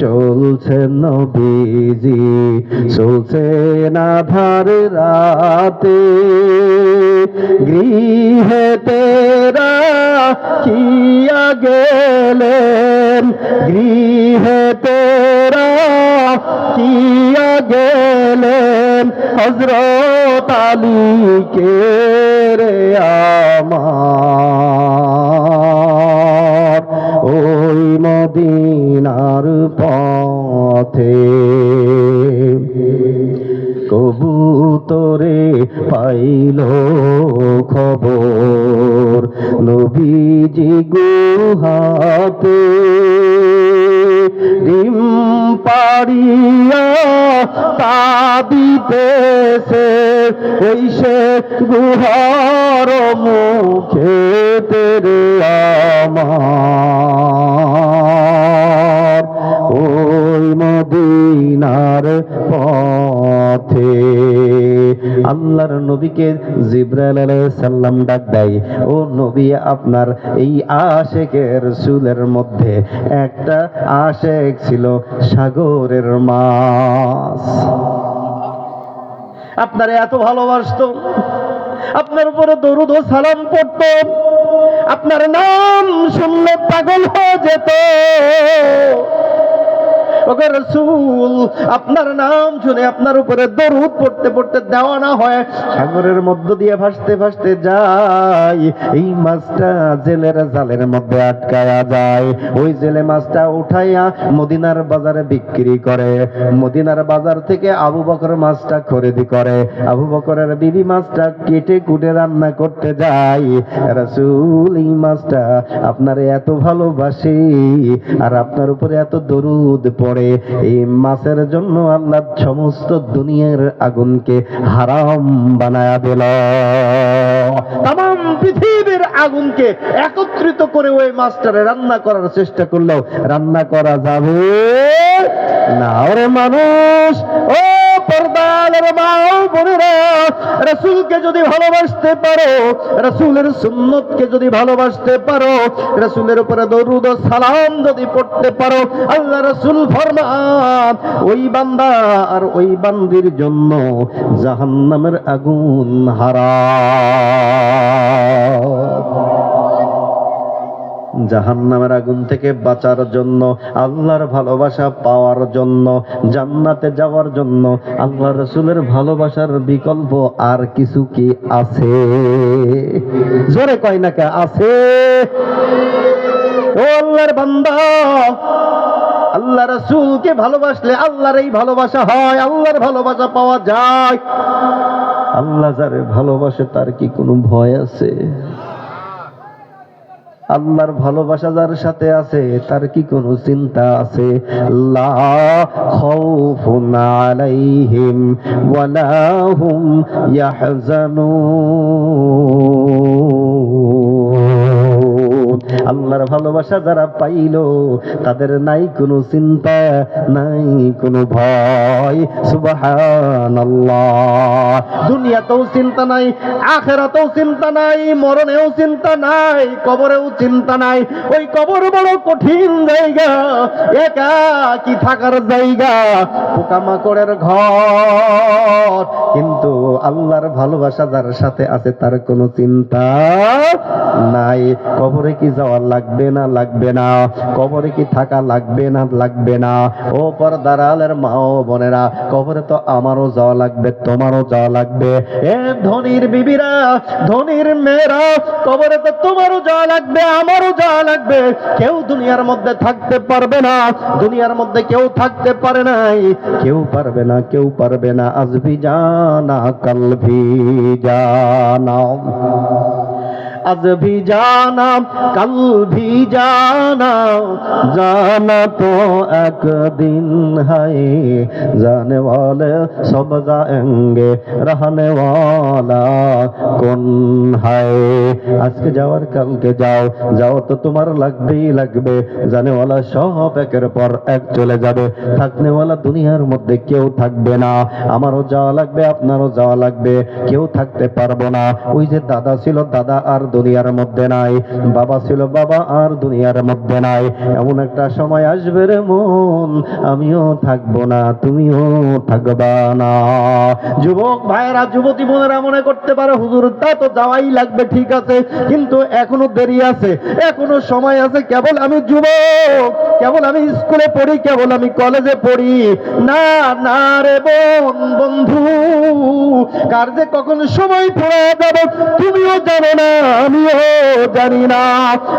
চলছে নবীজি, চলছে না ধার রাতে, গৃহে তেরা কিয়া গেলেন, গৃহে তেরা কিয়া গেলেন, হযরত আলীকে রে আমার, ওই মদিনার পথে। কবুতরে পাইল খবর, নবীজি গুহাতে ডিম পাড়িয়া তা দিতেছে, ওই সে গুহার মুখে তেরে আমার, ওই মদিনার পথে। আল্লাহর নবীকে জিবরাইল আলাইহিস সালাম ডাক দেয়, ও নবী, আপনার এই আশেকের রাসূলের মধ্যে একটা আশেক ছিল সাগরের মাছ, আপনার এত ভালোবাসতো, আপনার উপরে দরুদ ও সালাম পড়তো, আপনার নাম শুনলে পাগল হয়ে যেত। ওগো রাসূল, আপনার নাম শুনে আপনার উপরে দরুদ পড়তে পড়তে দেওয়ানা হয়, সাগরের মধ্য দিয়ে ভাসতে ভাসতে যায়। এই মাছটা জেলের জালের মধ্যে আটকায়া যায়। ওই জেলে মাছটা উঠাইয়া মদিনার বাজারে বিক্রি করে। মদিনার বাজার থেকে আবু বকর মাছটা খরিদ করে। আবু বকরের বিবি মাছটা কেটে কুটে রান্না করতে যায়। রাসূল, এই মাছটা আপনার এত ভালোবাসে আর আপনার উপরে এত দরুদ পড়ে, এই মাছের জন্য আল্লাহ সমস্ত দুনিয়ার আগুনকে হারাম বানায়া দিল। তাম পৃথিবীর আগুনকে একত্রিত করে ওই মাছটারে রান্না করার চেষ্টা করলেও রান্না করা যাবে না। ওরে মানুষ, ও পর্দার মা ও বোনেরা, রাসূলকে যদি ভালোবাসতে পারো, রাসূলের সুন্নতকে যদি ভালোবাসতে পারো, রাসূলের উপরে দরুদ ও সালাম যদি পড়তে পারো, আল্লাহ রাসূল ফরমান ওই বান্দা আর ওই বান্দির জন্য জাহান্নামের আগুন হারাম। জাহান্নামের আগুন থেকে বাঁচার জন্য, আল্লাহর ভালোবাসা পাওয়ার জন্য, জান্নাতে যাওয়ার জন্য আল্লাহ রাসূলের ভালোবাসার বিকল্প আর কিছু কি আছে? জোরে কয় না কে আছে? ও আল্লাহর বান্দা, আল্লাহ রাসূলকে ভালোবাসলে আল্লাহর এই ভালোবাসা হয়, আল্লাহর ভালোবাসা পাওয়া যায়। আল্লাহ যারে ভালোবাসে তার কি কোনো ভয় আছে? আল্লাহর ভালোবাসা যার সাথে আছে তার কি কোনো চিন্তা আছে? লা খাউফুন আলাইহিম ওয়ালা হুম ইয়াহজানুন। আল্লাহর ভালোবাসা যারা পাইল তাদের নাই কোনো চিন্তা, নাই কোনো ভয়। সুবহানাল্লাহ। দুনিয়াতেও চিন্তা নাই, আখিরাতেও চিন্তা নাই, মরণেও চিন্তা নাই, কবরেও চিন্তা নাই। ওই কবর বড় কঠিন জায়গা, একাকী থাকার জায়গা, পোকামাকড়ের ঘর, কিন্তু আল্লাহর ভালোবাসা যার সাথে আছে তার কোনো চিন্তা নাই। কবরে কি যাওয়া লাগবে না? লাগবে না। কবরে কি থাকা লাগবে না? লাগবে না। ও পর্দার আলের মা ও বোনেরা, কবরে তো আমারও যাওয়া লাগবে, তোমারও যাওয়া লাগবে। এ ধনির বিবিরা, ধনির মেয়েরা, কবরে তো তোমারও যাওয়া লাগবে, আমারও যাওয়া লাগবে। কেউ দুনিয়ার মধ্যে থাকতে পারবে না, দুনিয়ার মধ্যে কেউ থাকতে পারে নাই, কেউ পারবে না, কেউ পারবে না। আজবি জানা কাল ভি জানা, আজ ভি জানা কাল ভি জানা, জানা তো একদিন হায়, জানে ওয়ালে সব যায়েঙ্গে, রহনে ওয়ালা কোন হায়। আজকে যাওয়ার কালকে যাও, যাও তো তোমার লাগবেই লাগবে। জানেওয়ালা সব একের পর এক চলে যাবে, থাকনেওয়ালা দুনিয়ার মধ্যে কেউ থাকবে না। আমারও যাওয়া লাগবে, আপনারও যাওয়া লাগবে, কেউ থাকতে পারবো না। ওই যে দাদা ছিল, দাদা আর দুনিয়ার মধ্যে নাই, বাবা ছিল, বাবা আর দুনিয়ার মধ্যে নাই। এমন একটা সময় আসবে রে মন, আমিও থাকবো না, তুমিও থাকবা না। যুবক ভাইয়েরা, যুবতী বোনেরা মনে করতে পারে হুজুর তা তো যাওয়াই লাগবে, ঠিক আছে, কিন্তু এখনো দেরি আছে, এখনো সময় আছে। কেবল আমি যুবক, কেবল আমি স্কুলে পড়ি, কেবল আমি কলেজে পড়ি। না না রে বোন, বন্ধু, কার যে কখন সময় পড়ে যাবে তুমিও জানো না, আমিও জানি না।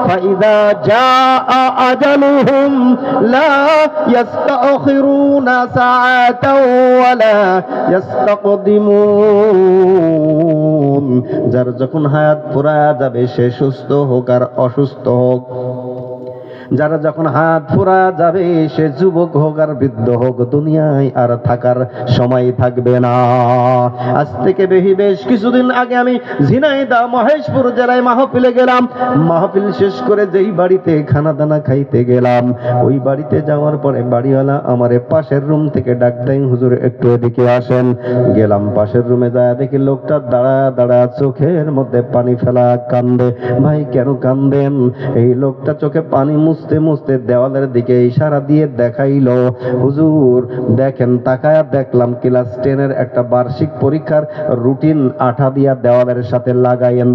ফাইদা জাআ আজালুহুম লা ইস্তাখিরুনা সাআতাও ওয়ালা ইস্তাকদিমুন। যার যখন হায়াত ফুরায়া যাবে, সে সুস্থ হোক আর অসুস্থ হোক, যারা যখন হাত ফুরা যাবে, সে যুবক হোক আর বৃদ্ধ হোক, দুনিয়ায় আর থাকার সময় থাকবে না। আজ থেকে বেশ কিছুদিন আগে আমি ঝিনাইদহ মহেশপুর জেলায় মাহফিলে গেলাম। মাহফিল শেষ করে যেই বাড়িতে খানা দানা খাইতে গেলাম, ওই বাড়িতে যাওয়ার পরে বাড়িওয়ালা আমারে পাশের রুম থেকে ডাক দেয়, হুজুর একটু এদিকে আসেন। গেলাম পাশের রুমে, যায় দেখি লোকটা দাঁড়া দাঁড়া চোখের মধ্যে পানি ফেলা, কান্দে। ভাই কেন কান্দেন? এই লোকটা চোখে পানি মুছতে মুছতে দেওয়ালের দিকে ইশারা দিয়ে দেখাইলো, হুজুর দেখেন। তাকায়া দেখলাম ক্লাস 10-এর একটা বার্ষিক পরীক্ষার রুটিন আঠা দিয়া দেওয়ালের সাথে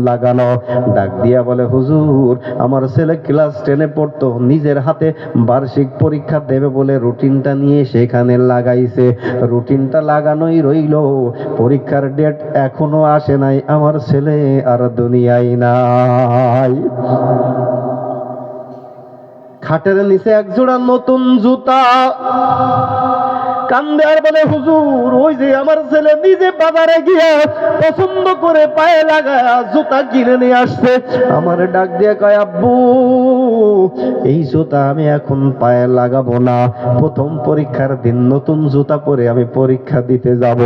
লাগানো। ডাক দিয়া বলে, হুজুর আমার ছেলে ক্লাস 10-এ পড়তো, নিজের হাতে বার্ষিক পরীক্ষা দেবে বলে রুটিনটা নিয়ে সেখানে লাগাইছে। রুটিনটা লাগানোই রইল, পরীক্ষার ডেট এখনো আসে নাই, আমার ছেলে আর দুনিয়ায় নাই। খাটের নিচে এক জোড়া নতুন জুতা, কান্দে আর বলে, হুজুর ওই যে আমার ছেলে নিজে বাজারে গিয়ে পছন্দ করে পায়ে লাগায় জুতা কিনে নিয়ে আসছে। আমার ডাক দিয়ে কয়, আব্বু এই জুতা আমি এখন পায়ে লাগাবো না, প্রথম পরীক্ষার দিন নতুন জুতা পরে আমি পরীক্ষা দিতে যাব।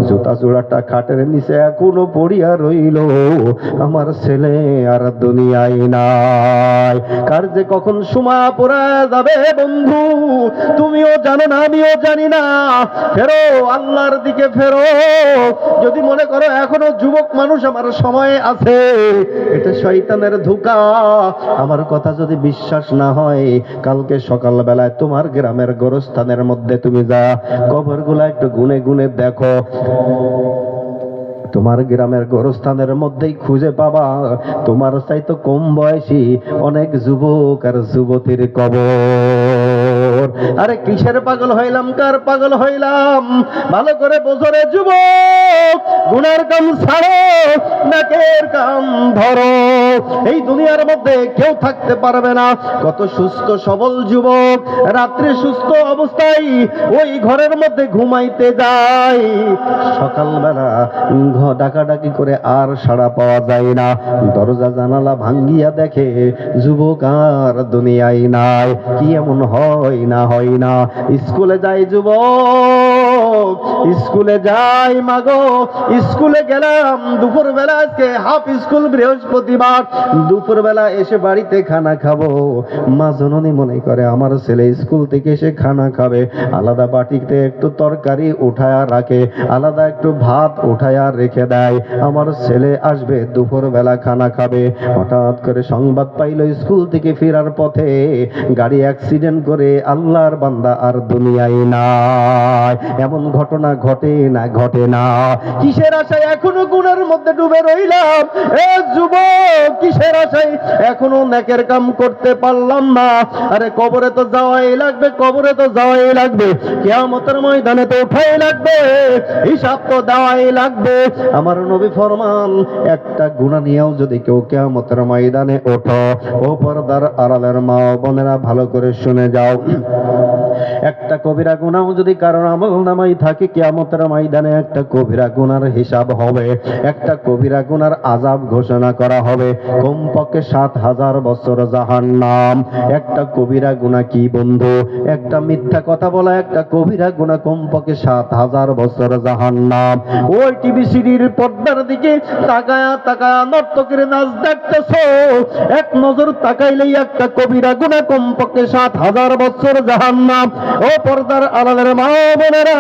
জুতা জোড়াটা খাটের নিচে এখনো পড়িয়া রইল, আমার ছেলে আর দুনিয়ায় নাই। কার যে কখন সময় পড়া যাবে বন্ধু, তুমিও জানো না, আমিও জানি না। ফেরো আল্লাহর দিকে ফেরো। যদি মনে করো এখনো যুবক মানুষ, আমার সময় আছে, এটা শয়তানের ধোঁকা। আমার কথা যদি বিশ্বাস না হয়, কালকে সকাল বেলায় তোমার গ্রামের গোরস্থানের মধ্যে তুমি যা কবরগুলা একটু গুনে গুনে দেখো, তোমার গ্রামের গোরস্থানের মধ্যেই খুঁজে পাবা তোমার চাইতে কম বয়সী অনেক যুবক আর যুবতীর কবর। আরে কিসের পাগল হইলাম, কার পাগল হইলাম? ভালো করে বোঝো রে যুবক, গুনার কাম ছাড়ো, নাকের কাম ধরো। এই দুনিয়ার মধ্যে কেউ থাকতে পারবে না। কত সুস্থ সবল যুবক রাত্রে সুস্থ অবস্থায় ওই ঘরের মধ্যে ঘুমাইতে যায়, সকালবেলা ডাকাডাকি করে আর সাড়া পাওয়া যায় না। দরজা জানালা ভাঙ্গিয়া দেখে যুবক আর দুনিয়ায় নাই। কি এমন হয় না? হয় না। স্কুলে যায় যুবক, স্কুলে যাই, মাগো স্কুলে গেলাম দুপুর বেলা, আজকে হাফ স্কুল, বৃহস্পতিবার দুপুর বেলা এসে বাড়িতে খানা খাবো। মা জননী মনে করে আমার ছেলে স্কুল থেকে এসে খানা খাবে, আলাদা বাটিতে একটু তরকারি উঠায়া রাখে, আলাদা একটু ভাত উঠায়া রেখে দেয়। আমার ছেলে আসবে দুপুর বেলা খানা খাবে। হঠাৎ করে সংবাদ পাইল স্কুল থেকে ফেরার পথে গাড়ি অ্যাক্সিডেন্ট করে আল্লাহর বান্দা আর দুনিয়ায় নাই। এমন ঘটনা ঘটে না? ঘটে না। কিসের আশায় এখনো গুনার মধ্যে ডুবে রইলাম? এ যুবক, কিসের আশায় এখনো নেকের কাম করতে পারলাম না? আরে কবরে তো যাওয়াই লাগবে, কবরে তো যাওয়াই লাগবে, কিয়ামতের ময়দানে তো উঠাই লাগবে, হিসাব তো দেওয়াই লাগবে। আমার নবী ফরমান, একটা গুনাহ নিয়েও যদি কেউ কিয়ামতের ময়দানে ওঠো, ও পর্দার আড়ালের মা ও বোনেরা ভালো করে শুনে যাও, একটা কবিরা গুনাহ যদি কারণ আমল নামাই থাকে, কিয়ামতের ময়দানে একটা কবিরা গুনার হিসাব হবে, একটা কবিরা গুনার আযাব ঘোষণা করা হবে, কমপক্ষে ৭,০০০ বছর জাহান্নাম। একটা কবিরা গুনাহ কি বন্ধু? একটা মিথ্যা কথা বলা একটা কবিরা গুনাহ, কমপক্ষে ৭,০০০ বছর জাহান্নাম। ওই টিভি সিডির পর্দার দিকে তাকায়া তাকায়া নর্তকের নাচ দেখতেছো, এক নজর তাকাইলেই একটা কবিরা গুনাহ, কমপক্ষে ৭,০০০ বছর জাহান্নাম। ও পর্দার আড়ালের মা বোনেরা,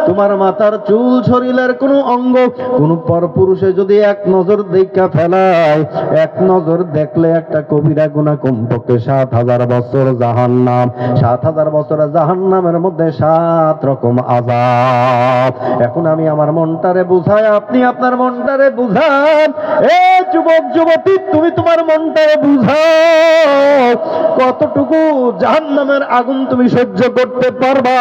তোমার মাথার চুল, শরীরের কোনো অঙ্গ কোন পরপুরুষে যদি এক নজর দেখা ফেলায়, এক নজর দেখলে একটা কবিরা গুনাহ, কমপক্ষে ৭,০০০ বছর জাহান্নাম। ৭,০০০ বছর জাহান্নামের মধ্যে ৭ রকম আযাব। এখন আমি আমার মনটারে বুঝাই, আপনি আপনার মনটারে বুঝান। এ যুবক যুবতী, তুমি তোমার মনটারে বুঝাও, কতটুকু জাহান্নামের আগুন তুমি সহ্য করতে পারবা।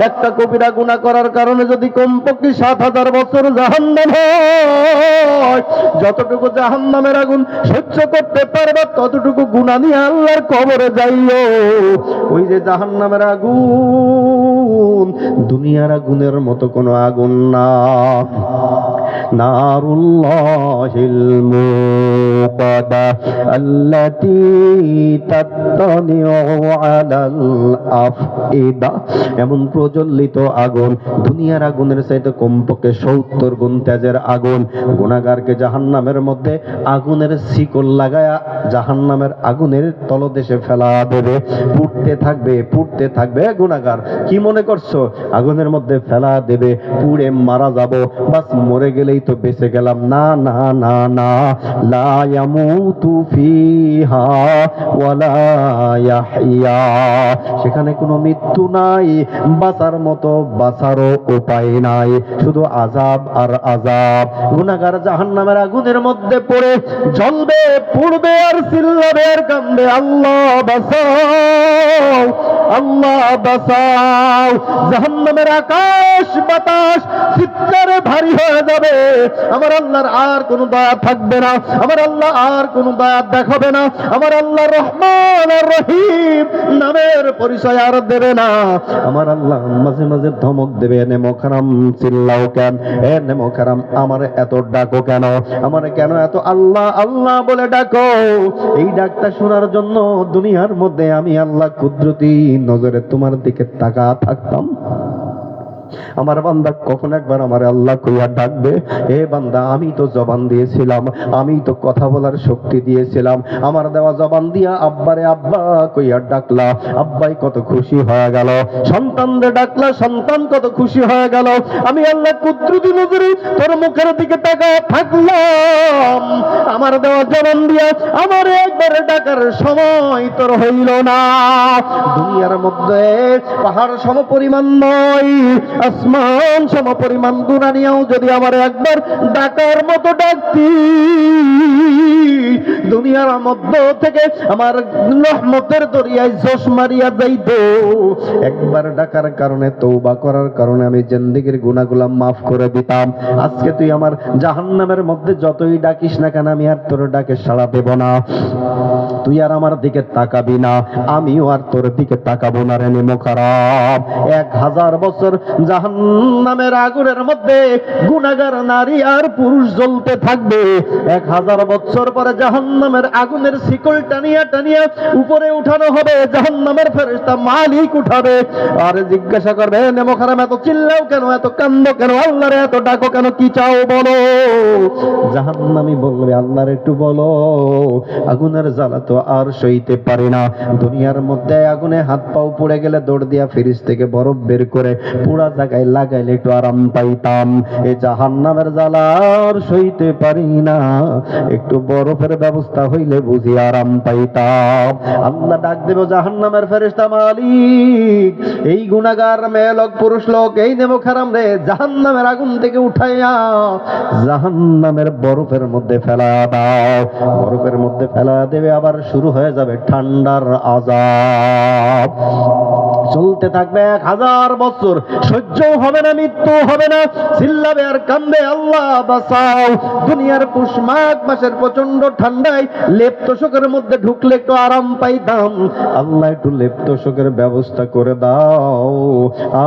একটা কবিরা গুনাহ করার কারণে যদি কমপক্ষে ৭,০০০ বছর জাহান্নাম হয়, যতটুকু জাহান্নামের আগুন সহ্য করতে পারবা, ততটুকু গুনাহ নিয়ে আল্লাহর কবরে যাইও। ওই যে জাহান্নামের আগুন দুনিয়ার আগুনের মতো কোনো আগুন না। নারুল্লাহিল মুকাদা আল্লাতী তাত্তালিউ আলাল আফইদা, এমন প্রজ্বলিত আগুন, দুনিয়ার আগুনের চাইতে কমপক্ষে 70 গুণ তেজের আগুন। গুনাহগারকে জাহান্নামের মধ্যে আগুনের শিকল লাগায়া জাহান্নামের আগুনের তলদেশে ফেলা দেবে। পুড়তে থাকবে। গুনাহগার কি মনে করছো আগুনের মধ্যে ফেলা দেবে, পুড়ে মারা যাব, বাস মরে গেলেই তো বেঁচে গেলাম? না না না না, লা ইয়ামুতু ফিহা ওয়ালা ইয়াহইয়া, সেখানে কোনো মৃত্যু নাই, বাঁচার মতো বাঁচারও উপায় নাই, শুধু আযাব আর আযাব। গুনাহগার জাহান্নামের আগুনের মধ্যে পড়ে জ্বলবে, পুড়বে আর চিল্লাবে আর কাঁদবে, আল্লাহ বাঁচাও, আল্লাহ বাঁচাও। জাহান্নামের আকাশ বাতাস চিৎকারে ভারী হয়ে যাবে। আমার আল্লাহর আর কোনো দয়া থাকবে না, আমার আল্লাহ আর কোনো দয়া দেখাবে না, আমার আল্লাহ রহমান আর রহিম নামের পরিচয় আর দেবে না। আমার আল্লাহ মাঝে মাঝে ধমক দেবে, নেমো খারাম চিল্লাও কেন, এ নেমো খারাম আমার এত ডাকো কেন, আমার কেন এত আল্লাহ আল্লাহ বলে ডাকো? এই ডাকটা শোনার জন্য দুনিয়ার মধ্যে আমি আল্লাহ কুদরতি নজরে তোমার দিকে তাকা থাকতাম। আমার বান্দা কখন একবার আমার আল্লাহ কইয়া ডাকবে? এ বান্দা, আমি তো জবান দিয়েছিলাম, আমি তো কথা বলার শক্তি দিয়েছিলাম, আমার দেওয়া জবান দিয়া আব্বারে আব্বা কইয়া ডাকলা, আব্বাই কত খুশি হয়ে গেল। সন্তানরে ডাকলা, সন্তান কত খুশি হয়ে গেল। আমি আল্লাহ কুদরতি নজরে তোর মুখের দিকে তাকায় থাকলাম, আমার দেওয়া জবান দিয়া আমার একবার ডাকার সময় তোর হইল না। দুনিয়ার মধ্যে পাহাড় সম পরিমাণ নয়, আসমান সম পরিমাণ গুনাহ নিয়েও যদি আমার একবার ডাকার মতো ডাকতি, দুনিয়ার মধ্য থেকে আমার রহমতের দরিয়ায় জোশ মারিয়া যাইত। একবার ডাকার কারণে, তওবা করার কারণে আমি জিন্দেগীর গুনাহগুলো মাফ করে দিতাম। আজকে তুই আমার জাহান্নামের মধ্যে যতই ডাকিস না কেন, আমি আর তোর ডাকে সাড়া দেব না। তুই আর আমার দিকে তাকাবি না, আমিও আর তোর দিকে তাকাবো না রে নেমোখারাম। 1000 বছর জাহান্নামের আগুনের মধ্যে গুনাহগার নারী আর পুরুষ জ্বলতে থাকবে। 1000 বছর পরে জাহান্নামের আগুনের শিকল টানিয়া টানিয়া উপরে উঠানো হবে, জাহান্নামের ফেরেশতা মালিক উঠাবে আর জিজ্ঞাসা করবে, নেমোখারাম এত চিল্লাও কেন, এত কান্দো কেন, আল্লাহরে এত ডাকো কেন, কি চাও বলো? জাহান্নামী বলবে, আল্লাহর একটু বলো, আগুনের জ্বালা তো আর সইতে পারি না। দুনিয়ার মধ্যে আগুনে হাত পাও পুড়ে গেলে দৌড় দিয়া ফ্রিজ থেকে বরফ বের করে পুরা জায়গায় লাগাইলে একটু আরাম পাইতাম। এই জাহান্নামের জ্বালা আর সইতে পারি না, একটু বরফের ব্যবস্থা হইলে বুঝি আরাম পাইতাম। আল্লাহ ডাক দেব, জাহান্নামের ফেরেশতা মালিক, এই গুনাহগার মেয়ে লোক পুরুষ লোক, এই নেমোখারাম রে জাহান্নামের আগুন থেকে উঠাইয়া জাহান্নামের বরফের মধ্যে ফেলা দাও। বরফের মধ্যে ফেলা দেবে, আবার শুরু হয়ে যাবে ঠান্ডার আযাব। চলতে থাকবে 1000 বছর, সহ্য হবে না, মৃত্যু হবে না, চিল্লাবে আর কাঁদবে, আল্লাহ বাঁচাও। দুনিয়ার পুষ মাঘ মাসের প্রচন্ড ঠান্ডায় লেপ তোশকের মধ্যে ঢুকলে একটু আরাম পাইতাম, আল্লাহ একটু লেপ তোশকের ব্যবস্থা করে দাও,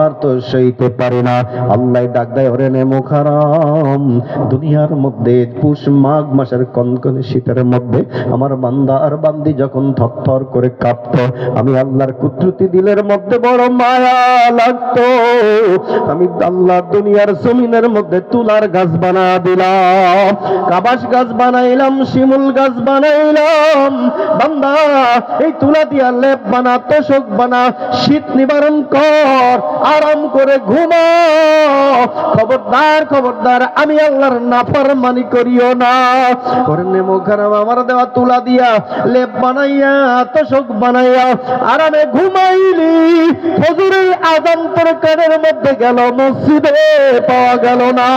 আর তো সইতে পারি না। আল্লাহ ডাক দেয়, ওরে নেমোখারাম, দুনিয়ার মধ্যে পুষ মাঘ মাসের কনকনে শীতের মধ্যে আমার বান্দা আর বান্দি যখন থরথর করে কাঁপতো, আমি আল্লাহর কুদরতি দিলের মধ্যে বড় মায়া লাগতো। আমি আল্লাহ দুনিয়ার জমিনের মধ্যে তুলার গাছ বানা দিলাম, কাবাস গাছ বানাইলাম, শিমুল গাছ বানাইলাম। বান্দা, এই তুলা দিয়া লেপ বানা, তোশক বানা, শীত নিবারণ কর, আরাম করে ঘুমা। খবরদার খবরদার, আমি আল্লাহর নাফরমানি করিও না। ওরে নেমোখারাম, আমার দেওয়া তুলা দিয়া লেপ বানাইয়া, তোশক বানাইয়া আরামে ঘুমাইলি, ফজরের আযান তোর কানের মধ্যে গেল, মসজিদে পাওয়া গেল না।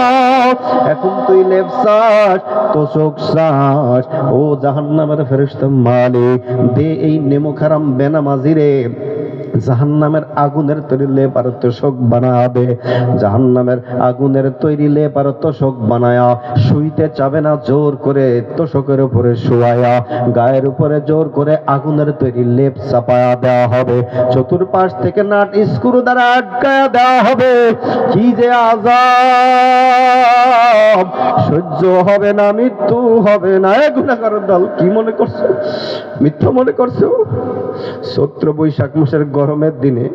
এখন তুই লেপ চাস, তোশক চাস। ও জাহান্নামের ফেরেশতা মালিক, দে এই নেমোখারাম বেনামাজিরে জাহান্নামের আগুনের তৈরি লেপ আর তোষক বানাবে, জাহান্নামের আগুনের তৈরি লেপ আর তোষক বানায়া শুইতে চাবে না, জোর করে তোষকের উপরে শোয়ায়া গায়ের উপরে জোর করে আগুনের তৈরি লেপ চাপায়া দেওয়া হবে, চতুর্পাশ থেকে নাট স্ক্রু দ্বারা আটকায়া দেওয়া হবে। কি যে আযাব, সহ্য হবে না, মৃত্যু হবে না। এ গুনাহগারের দল, কি মনে করছো? মিথ্যা মনে করছো? চৈত্র বৈশাখ মাসের গরমের দিনে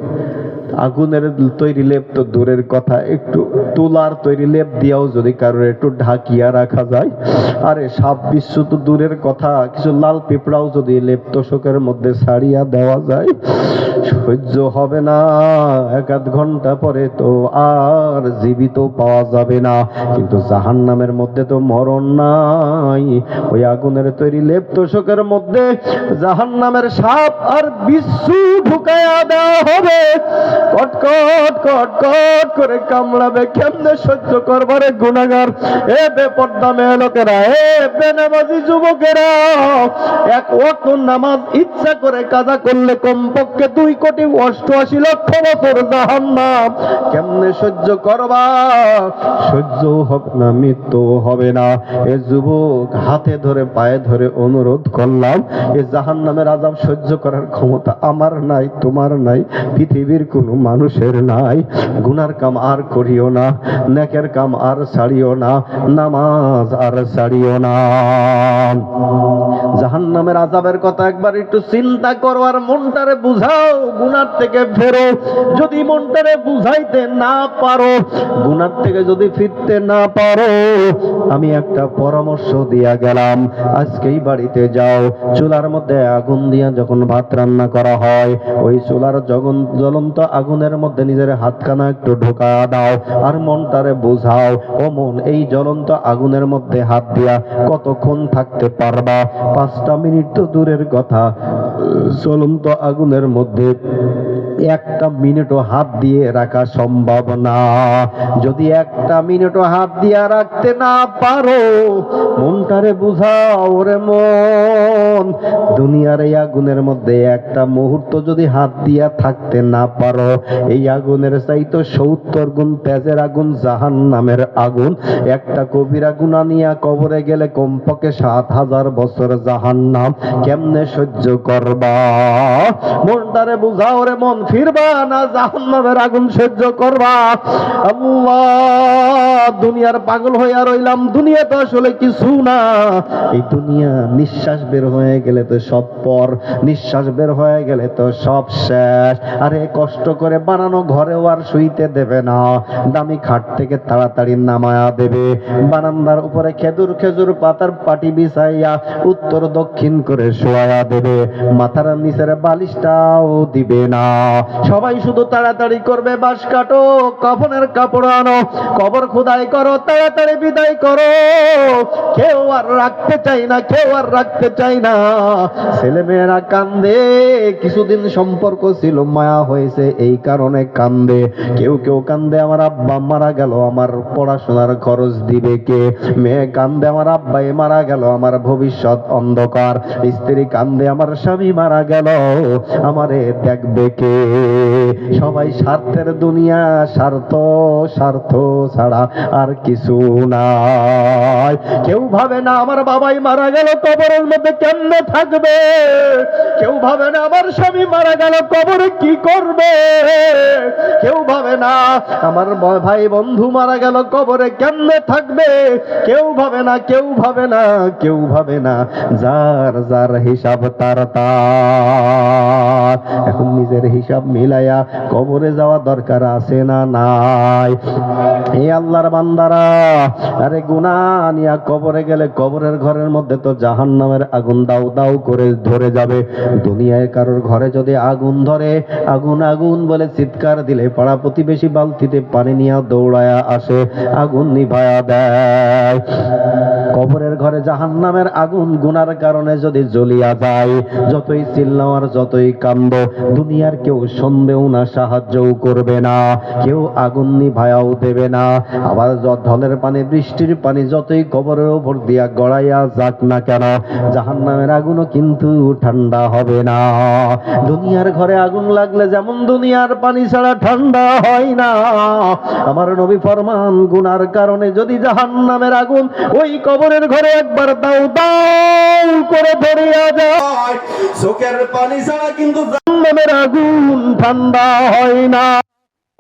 আগুনের তৈরি লেপ তো দূরের কথা, একটু তুলার তৈরি লেপ দিয়েও যদি কারোর একটু ঢাকিয়া রাখা যায়, আরে সাপ বিচ্ছু তো দূরের কথা, কিছু লাল পিঁপড়াও যদি লেপ তোষকের মধ্যে ছাড়িয়া দেওয়া যায়, সহ্য হবে না। এক আধ ঘন্টা পরে তো আর জীবিত পাওয়া যাবে না। কিন্তু জাহান্নামের মধ্যে তো মরণ নাই, ওই আগুনের তৈরি লেপ তোষকের মধ্যে জাহান্নামের সাপ আর বিচ্ছু ঢুকায়া দেওয়া হবে। কটকট কটকট করে কামড়াবে, কেমনে সহ্য করবারে গুনাহগার? এ বেপর্দা মেয়ে লোকেরা, এ বেনামাজি যুবকেরা, এক ওয়াক্ত নামাজ ইচ্ছা করে কাজা করলে কমপক্ষে 2,88,00,000 বছর জাহান্নাম। কেমনে সহ্য করবা? সহ্য হবে না, মৃত্যু হবে না। এ যুবক, হাতে ধরে পায়ে ধরে অনুরোধ করলাম, এ জাহান্নামের আযাব সহ্য করার ক্ষমতা আমার নাই, তোমার নাই, পৃথিবীর কোনো মানুষের নাই। গুনার কাম আর করিও না, নেকের কাম আর ছাড়িও না, নামাজ আর ছাড়িও না। জাহান্নামের আযাবের কথা একবার একটু চিন্তা করো আর মনটারে বুঝাও, গুনার থেকে ফেরো। যদি মনটারে বুঝাইতে না পারো, গুনার থেকে যদি ফিরতে না পারো, আমি একটা পরামর্শ দিয়া গেলাম, আজকেই বাড়িতে যাও, চুলার মধ্যে আগুন দিয়া যখন ভাত রান্না করা হয়, ওই চুলার জ্বলন্ত আগুনের মধ্যে নিজের হাতখানা একটু ঢোকা দাও আর মনটারে বুঝাও, ও মন, এই জ্বলন্ত আগুনের মধ্যে হাত দিয়া কতক্ষণ থাকতে পারবা? 5টা মিনিট তো দূরের কথা, জ্বলন্ত আগুনের মধ্যে 1টা মিনিটও হাত দিয়ে রাখা সম্ভব না। যদি 1টা মিনিটও হাত দিয়া রাখতে না পারো, মনটারে বুঝাও রে মন, দুনিয়ার এই আগুনের মধ্যে 1টা মুহূর্ত যদি হাত দিয়া থাকতে না পারো, এই আগুনের চাইতো 70 গুণ তেজের আগুন জাহান্নামের আগুন। একটা কবিরা গুনাহ নিয়া কবরে গেলে কমপক্ষে 7,000 বছর জাহান্নাম। কেমনে সহ্য করবা? মনটারে বুঝাও রে মন, ফিরবা না জাহান্নামের আগুন সহ্য করবা? আল্লাহ, দুনিয়ার পাগল হইয়া রইলাম, দুনিয়া তো আসলে কিছু না। এই দুনিয়া নিঃশ্বাস বের হয়ে গেলে তো সব পর, নিঃশ্বাস বের হয়ে গেলে তো সব শেষ। আরে কষ্ট করে বানানো ঘরেও আর শুইতে দেবে না, দামি খাট থেকে তাড়াতাড়ি নামায়া দেবে, বারান্দার উপরে খেজুর খেজুর পাতার পাটি বিছাইয়া উত্তর দক্ষিণ করে শোয়া দেবে, মাথার নিচের বালিশটাও দিবে না। সবাই শুধু তাড়াতাড়ি করবে, বাঁশ কাটো, কাফনের কাপড় আনো, কবর খোদাই করো, তাড়াতাড়ি বিদায় করো। কেউ আর রাখতে চাই না, কেউ আর রাখতে চাই না। ছেলে মেয়েরা কান্দে, কিছুদিন সম্পর্ক ছিল, মায়া হয়েছে, এই কারণে কান্দে। কেউ কেউ কান্দে, আমার আব্বা মারা গেল, আমার পড়াশোনার খরচ দিবে কে? মেয়ে কান্দে, আমার আব্বাই মারা গেল, আমার ভবিষ্যৎ অন্ধকার। স্ত্রী কান্দে, আমার স্বামী মারা গেল, আমারে দেখবে কে? সবাই স্বার্থের দুনিয়া, স্বার্থ, স্বার্থ ছাড়া আর কিছু নাই। কেউ ভাবে না আমার বাবাই মারা গেল, কবরের মধ্যে কেমনে থাকবে? কেউ ভাবে না আমার স্বামী মারা গেল, কবরে কি করবে? কেউ ভাবে না আমার ভাই বন্ধু মারা গেল, কবরে কেমনে থাকবে? কেউ ভাবে না, কেউ ভাবে না, কেউ ভাবে না। যার যার হিসাব তার তার। এখন নিজের হিসাব মিলাইয়া কবরে যাওয়া দরকার আছে না নাই? এই আল্লাহর বান্দারা, আরে গুনাহ নিয়া কবরে গেলে কবরের ঘরের মধ্যে তো জাহান্নামের আগুন দাউ দাউ করে ধরে যাবে। দুনিয়ায় কারোর ঘরে যদি আগুন ধরে, আগুন আগুন বলে চিৎকার দিলে পাড়া প্রতিবেশী বালতিতে পানি নিয়ে দৌড়ায়া আসে, আগুন নিভায়া দেয়। কবরের ঘরে জাহান্নামের আগুন গুনার কারণে যদি জ্বলিয়া যায়, যতই চিল্লাও আর যতই কান্দ, দুনিয়ার কেউ কেউ সন্দেহ না, সাহায্যও করবে না, কেউ আগুন নিভায়াও দেবে না। আবার ঢলের পানি, বৃষ্টির পানি যতই কবরের উপর দিয়া গড়াইয়া যাক না কেন, জাহান্নামের আগুনও কিন্তু ঠান্ডা হবে না। দুনিয়ার ঘরে আগুন লাগলে যেমন দুনিয়ার পানি ছাড়া ঠান্ডা হয় না, আমার নবী ফরমান গুনার কারণে যদি জাহান্নামের আগুন ওই কবরের ঘরে একবার দাও দাও করে ধরিয়া যায়, চোখের পানি ছাড়া কিন্তু জাহান্নামের আগুন ঠান্ডা হয় না।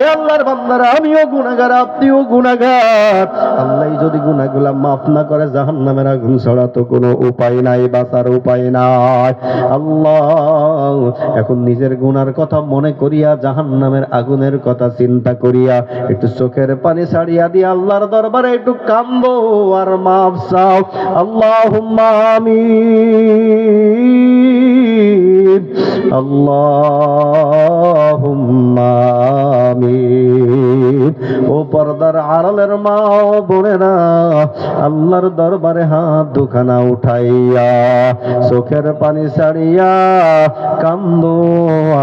হে আল্লাহর বান্দারা, আমিও গুনাহগার, আপনিও গুনাহগার। আল্লাহ যদি গুনাহগুলা মাফ না করে, জাহান্নামের আগুন ছাড়া তো কোনো উপায় নাই, বাঁচার উপায় নাই। আল্লাহ, এখন নিজের গুনার কথা মনে করিয়া, জাহান্নামের আগুনের কথা চিন্তা করিয়া একটু চোখের পানি ছাড়িয়া দিয়ে আল্লাহর দরবারে একটু কান্দো আর মাফ চাও। আল্লাহুম্মা আমিন, আল্লাহুম্মা আমিন। ও পর্দার আড়ালের মা ও বোনেরা, আল্লাহর দরবারে হাত দুখানা উঠাইয়া চোখের পানি ছাড়িয়া কান্দো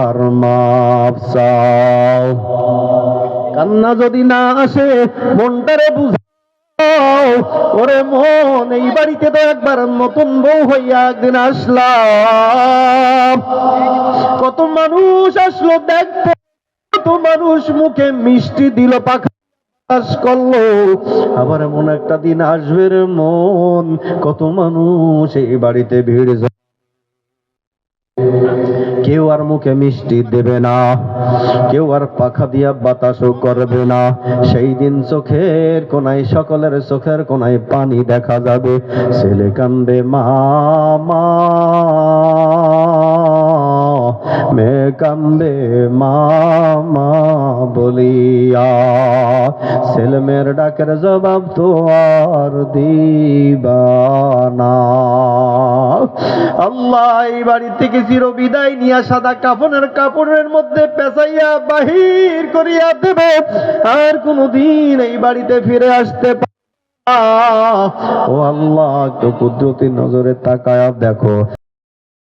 আর মাফ চাও। কান্না যদি না আসে, মনটারে বুঝাও, ওরে মন, এই বাড়িতে তো একবার নতুন বউ হইয়া একদিন আসলাম, কত মানুষ আসলো দেখতে, কত মানুষ মুখে মিষ্টি দিল, পাখা করলো, আবার এমন একটা দিন আসবে রে মন, কত মানুষ এই বাড়িতে ভিড়, কেউ আর মুখে মিষ্টি দেবে না, কেউ আর পাখা দিয়া বাতাসও করবে না। সেই দিন চোখের কোনায়, সকলের চোখের কোনায় পানি দেখা যাবে। ছেলে কান্দে মা মা, মেয়ে কান্দে মা মা বলিয়া, ছেলে মেয়ের ডাকের জবাব তো আর দিবা না। আল্লাহ এই বাড়ি থেকে চির বিদায় নিয়া সাদা কাপড়ের মধ্যে পেঁচাইয়া বাহির করিয়া দেবে, আর কোনদিন এই বাড়িতে ফিরে আসতে পারবে না। ও আল্লাহ, একটু কুদরতি নজরে তাকায়া দেখো।